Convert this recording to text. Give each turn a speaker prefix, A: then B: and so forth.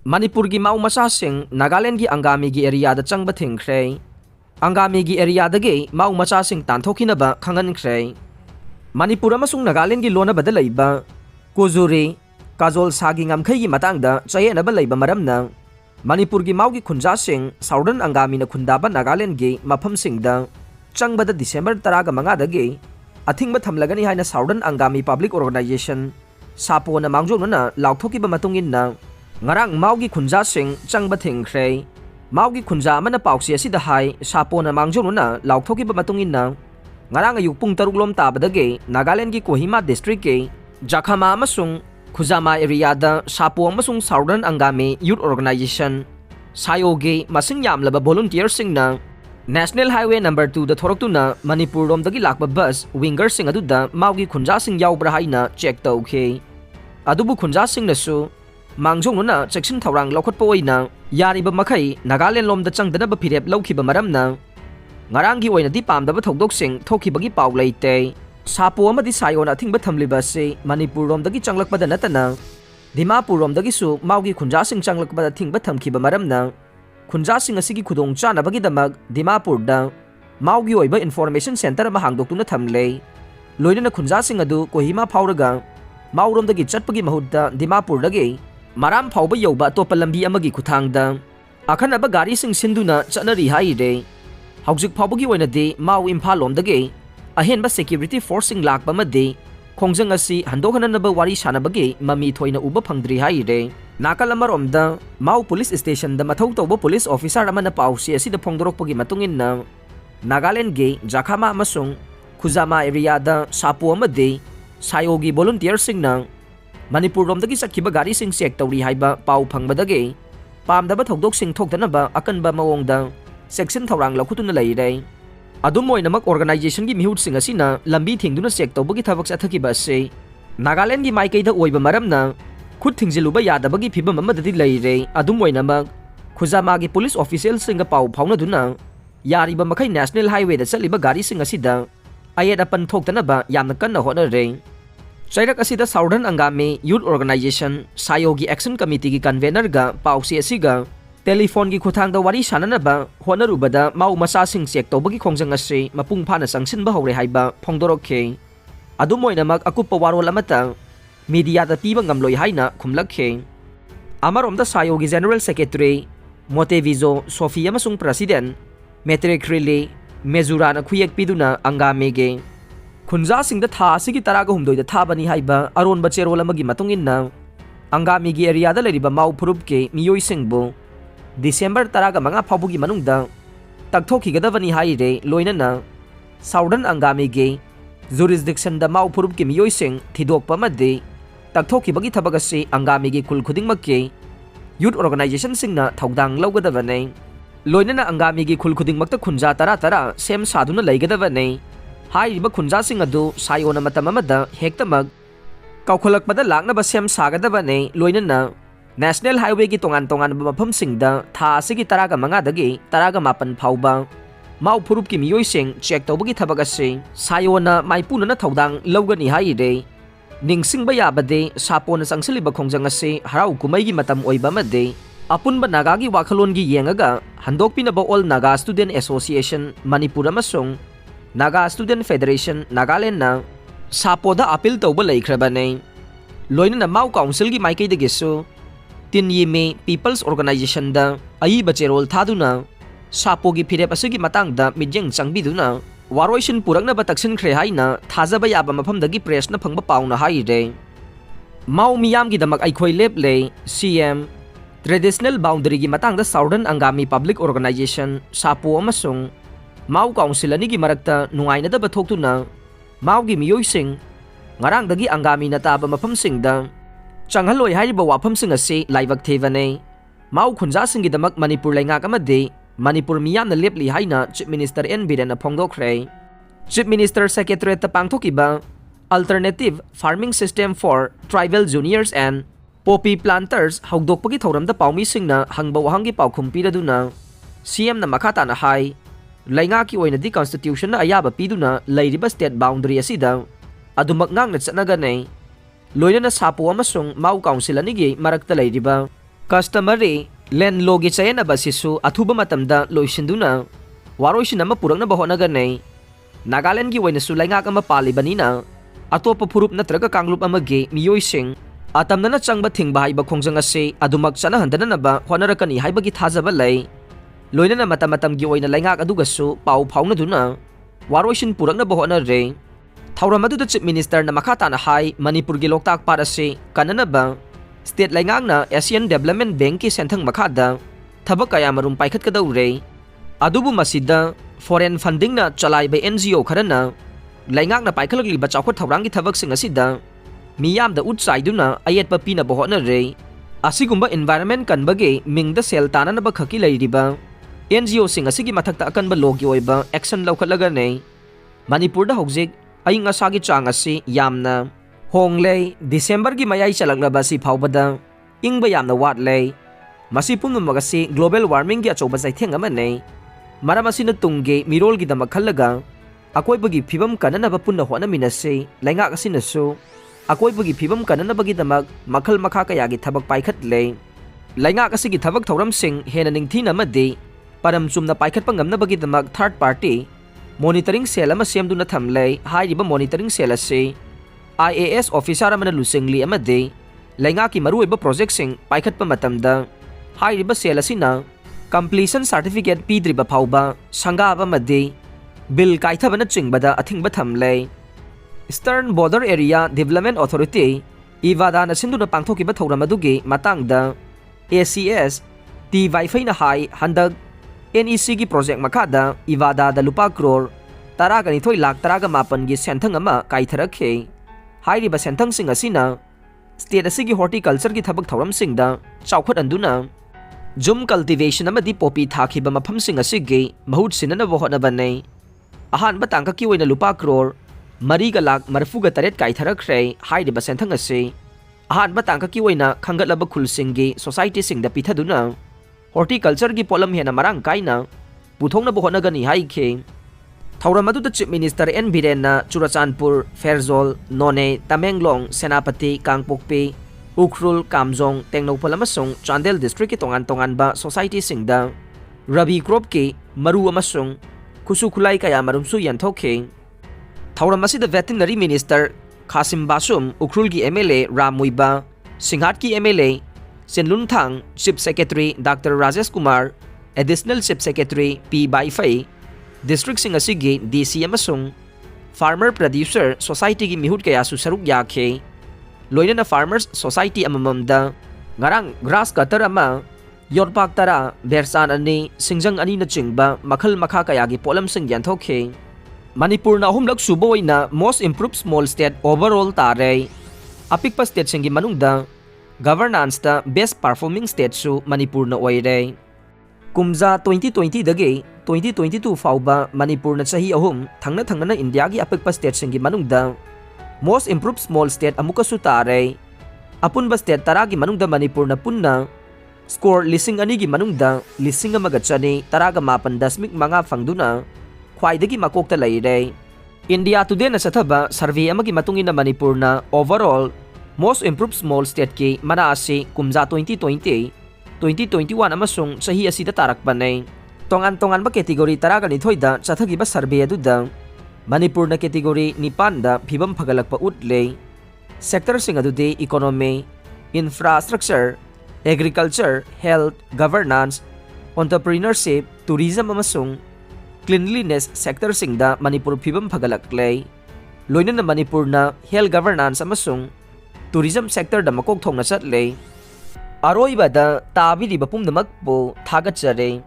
A: Manipur gi mau Machasing Nagaland gi Angami gi area da Changba Thingkhre Angami gi area da ge mau Machasing tanthokhinaba khangankhre Manipur amasung Nagaland gi lona bada leiba Kuzuri Kajol sagi ngamkhai gi matangda chayenaba leiba maramna Manipur gi mau gi khunjasing Southern Angami na khundaba Nagaland gi maphamsingda Changba da December 15 da ge athingba thamlagani haina Southern Angami Public Organization sapo na mangjona laukhokiba matungin na ngarang maugi khunja sing Changba Thingkhre maugi khunja mana pausi asida hai sapo na mangjona laukhokiba matungin na ngarang ayuk pung 6 lom tabadage Nagaland gi Kohima district ke Jakhama amasung Khuzama area da sapo amasung Southern Angami Youth Organization sayoge masing yamlaba volunteer sing na National Highway number 2 da thoroktuna Manipur rom dagi lakba bus winger sing aduda maugi khunja sing yaubra haina check tawkhe adubu khunja sing nasu mangjongna checksin thawrang lokhotpa oina yariba makhai Nagaland lomda changdana ba phirep lawkhiba maramna ngarangi oina di pamdaba thokdok sing thokhibagi paw leite sapo amadi sayona thingba thamliba se Manipur romdagi changlakpada natana Dimapur romdagi su maugi khunja sing changlakpada thingba thamkhiba maramna khunja sing asigi khudong chanabagi damag Dimapur da maugi oiba information center ma hangdoktuna thamle loinana khunja sing adu Kohima phawraga mauromdagi chatpagi mahutta Dimapur dagi maram phawba yoba topa lambi amagi khuthangda akhanaba gari sing sinduna chanari haire haujik phawbagi oinadi mau Imphal lomdagi ahenba security force sing lakba madi khongjang asi handokhananaba wari sanabagi mami thoina uba phangdri haire nakal amaromda mau police station da mathau tawba police officer amana pausi asi da phongdorokpagi matungin na Nagaland ge Jakhama amasung Khuzama area da sapo amadi sayogi volunteer sing na Manipur romdagi sakhiba gari sing check tawri haiba pau phangbadage pamdaba thokdok sing thokdanaba akanba mawongda section thawrang lakhutuna leire adum moinamak organization gi mihut sing asina lambi thingduna check tawbagi thabak sathakiba se Nagaland gi maikaida oiba maramna khut thingjiluba yadabagi phibam amadadi leire adum moinamak Khuzama gi police official singa pau phaunaduna yariba makhai national highway da chaliba gari sing asida ayeda pan thoktanaba yamna kanna honare Chairak asida Southern Angami Youth Organization Sayogi Action Committee gi convener ga pausi asiga telephone gi khuthang da wari sananaba honarubada mau Machasing check tawbagi khongjang ase mapung phana sangsinba hore haiba phongdorokhe adumoinamak akupa warol amata media da piba ngamloi haina khumlakhe amaromda Sayogi General Secretary Motevizo Sophia amasung President Metre Mezurana khuyek piduna Angami ge khunja singda tha asigi taraga humdoi da tha bani haiba aron bacherol amagi matungin na Angami gi area da leriba mau phurup ke miyoi singbu December taraga manga phabugi manungda takthokhi gadavani haire loina na Southern Angami ge jurisdiction da mau phurup ke miyoi sing thidokpa made takthokhi bagi thabag ase Angami gi khul khuding makke youth organization singna thaudang lawgadavane loina na Angami gi khul khuding makta khunja tara sem saduna leigadavane hairiba khunja sing adu sayona matam amada hektamag kaukholakpada laknaba sem sagadabane loina na National Highway gi tongan mafam singda tha asigi taraga manga dagi taraga mapan phauba mau phurup ki miyoi sing check tawbagi thabag ase sayona maipuna na thaudang lawgani haire ningsingba yabade sapona sangsiliba khongjang ase harau kumai gi matam oiba made apunba naga gi wakhalon gi yengaga handokpinaba All Naga Student Association Manipur amasung Naga Student Federation Nagaland na sapoda appeal tawba leikrabane loina na mau council gi maikai degesu Tinyime People's Organization da aiba cherol thaduna sapo gi phirep asigi matang da mijeng changbiduna waroisin purakna ba Thingkhre haina thajaba yaba mafam dagi press na phangba pauna haire mau miyam gi damak aikhoi leple CM traditional boundary gi matang da Southern Angami Public Organization sapo amasung mau council ani gi marakta nungaina da bathoktu mau gi miyoi sing ngarang dagi Angami na taba mafam singda changhaloi hariba wafam sing ase laibak thevane mau khunja sing gi damak Manipur laingak amade Manipur miyam na lepli haina Chief Minister N Biren na phongdokhre Chief Minister Secretariat ta pangthokiba Alternative Farming System for Tribal Juniors and Poppy Planters hawdokpagi thoram da paumi singna hangba wahangi paukhum piraduna CM na makata na hai laingaki oina di constitution na ayaba piduna leiriba state boundary asida adumak ngang na chanaga nei loina na sapo amasung mau council anigi marakta leiriba Customary land logi chayan abasisu athuba matamda loisinduna waroisin ama purakna bahonagane Nagaland gi waina sulaingak ama palibanina atopa phurup natraga kanglup amagi miyoising atamna changba thingba haiba khongjang ase adumak chana handana naba honarakani haibagi thajaba lei loinana matamatam gi waina laingak adugasu pau phauna duna waroisin purakna bahona re thauram adu chief minister na makata na hai Manipur gi loktak parase kanana ba State laingak na Asian Development Bank ki senthang makada thabak kaya marum paikhat kadau re adubu masida foreign funding na chalai by NGO kharana laingak na paikhalagli ba chawkhot thawrang gi thabak sing asida miyam da utsai duna ayet pa pina bohona re asigumba environment kanbage mingda sel tana na ba khaki leiriba NGO sing asigi mathakta akan ba logi oiba action lawkhatlaga ne Manipur da hojik aying asagi chang asi yamna Honglei December gi mayai chalaknaba si phawbada ingba yamna watlei masi pumnu magasi global warming gi achoba saitheng amane maram asina tungge mirol gi damak khallaga akoibagi phibam kanana ba punna hona minase laingak asina su akoibagi phibam kanana bagi damak makhal makha kaya gi thabak paikhat le laingak asigi thabak thoram sing hena ningthina madi param chumna paikhat pangamna bagi damak third party monitoring cell ama semduna thamlei hairiba monitoring cell ase IAS officer amana lusingli amade laingaki maruiba project sing paikhat pa matamda hairiba sel asina completion certificate pidriba phauba sanga amade bill kaithabana chingbada athingba thamlei Eastern Border Area Development Authority ivada na sinduna pangthokiba thoram adugi matangda ACS ti wifi na hai handag NEC gi project makada ivada da lupa crore taraga ni thoi lak taraga mapan gi senthang ama kaitharakhe hairiba senthang sing asina state asigi horticulture gi thabak thoram singda chawkhot anduna jum cultivation amadi popi thakhiba mafam sing asigi mahut sinana bohona banei ahan batangka ki oina lupa crore mariga lak marfuga taret kaitharakre hairiba senthang ase ahan batangka ki oina khangatlaba khulsingi society singda pithaduna horticulture gi polam hena marang kaina puthongna bohona gani haikhe Thauram adu chief minister N Biren na Churachandpur, Ferzol, None, Tamenglong, Senapati, Kangpokpi, Ukhrul, Kamjong, Tengnopal amasung Chandel district ki tongan-tongan ba society singda Rabi crop ki maru amasung kusukulai kaya marumsu yanthokhe Thauram asida veterinary minister Kasim Basum, Ukhrul ki MLA Ramuiba, Singhat ki MLA Senlunthang, chief secretary Dr. Rajesh Kumar, additional chief secretary P. Baifai District sing asigi DC amasung Farmer Producer Society gi mihut kaya su saruk yakhe loina na Farmers Society amamamda ngarang grass cutter ama yorpak tara bersan ani singjang ani na chingba makhal makha kaya gi polam sing yanthokhe Manipur na humlak suboi na most improved small state overall tare apikpa state singi manungda governance ta best performing state su Manipur na oire Kumza 2020 dagi 2022 fauba Manipur na sahi ahum thangna na India gi apikpa state singi manungda most improved small state amuka sutare apun ba state taragi manungda Manipur na punna score lising ani gi manungda lising amagachani taraga mapan dasmik mga fangduna khwaidagi makokta laire India Today na sathaba survey amagi matungin na Manipur na overall most improved small state ki mana ase Kumza 2020 2021 amasung sahi asida tarak panay tongan-tongan ba category taraga ni thoida chathagi ba survey aduda Manipur na category ni panda phibam phagalakpa utle sector sing adude economy infrastructure agriculture health governance entrepreneurship tourism amasung cleanliness sector singda Manipur phibam phagalaklay loina na Manipur na health governance amasung tourism sector da makok thongna chatle Aroibada tabiriba pumnamak po thagatjare